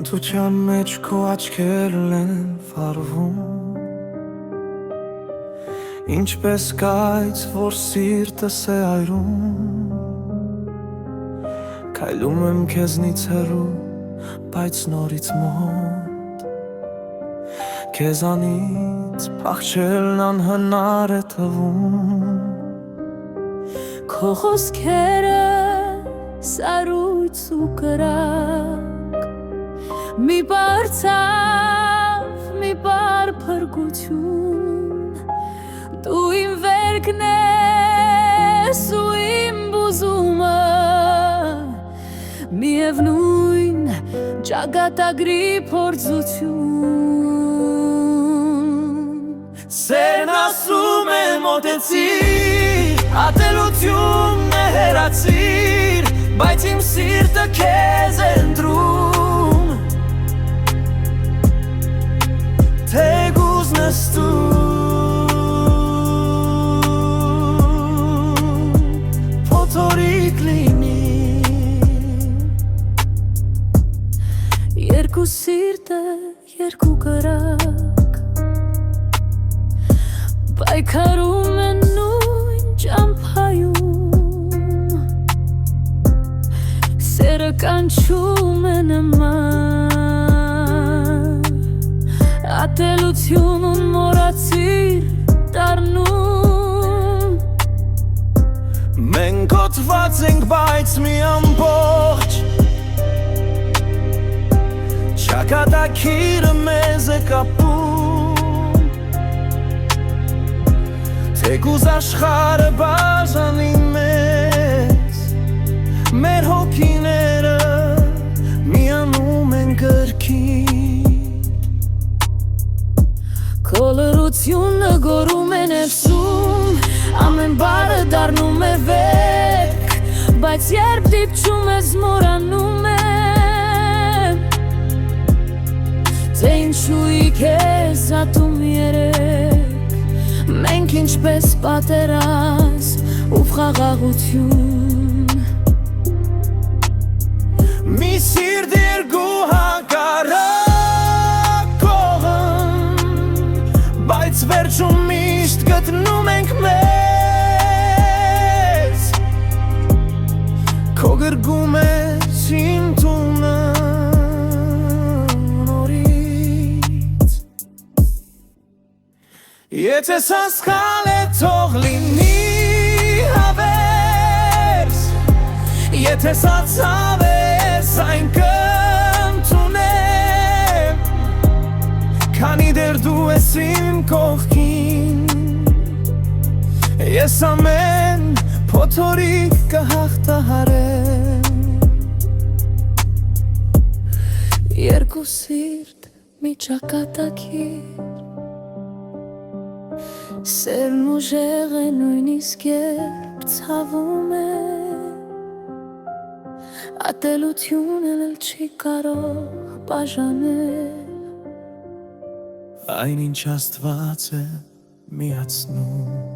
Ընթության մեջ քո աչքերն են վառվում Ինչպես կայծ, որ սիրտս է այրում Քայլում եմ քեզնից հեռու, բայց նորից մոտ Քեզանից փախչելն անհնար է թվում Քո խոսքերը սառույց ու կրակ Մի բարձավ, մի բար փրկություն Դու իմ վերքն ես ու իմ բուզումը Միևնույն ճակատագրի փորձություն Սերն ասում է մոտեցիր, ատելությունն է հեռացիր Բայց իմ սիրտը քեզ է ընտրում Թեկուզ նստում Փոթորիկ լինի Երկու սիրտը, երկու կրակ Պայքարում են նույն ճամփայում Սերը կանչում է նման Ատելությունն մոռացիր դառնում Մենք կոտրված ենք, բայց մի ամբողջ Ճակատագիրը մեզ է կապում Թեկուզ աշխարհը բաժանի մեզ Մեր հոգիները միանում են կրկին Քո լռությունը գոռում է ներսում Ամեն բառը դառնում է վերք Բայց երբ դիպչում ես մոռանում եմ Թե ինչու քեզ ատում երեք Մենք ինչպես պատերազմ ու խաղաղություն Մի սիրտ երկու հակառակ կողմ Բայց վերջում միշտ գտնում ենք մեզ Քո գրգում ես իմ տունը նորից Եթե սասկալ է թող լինի հավերս Եթե սացավ ես այն կընդունեմ Քանի դեռ դու ես իմ կողքին Ես ամեն փոթորիկ կհաղթահարեմ Երկու սիրտ մի ճակատագիր Սերն ուժեղ է նույնիսկ երբ ցավում է Ատելությունն էլ չի կարող բաժանել Այն ինչ Աստված է միացնում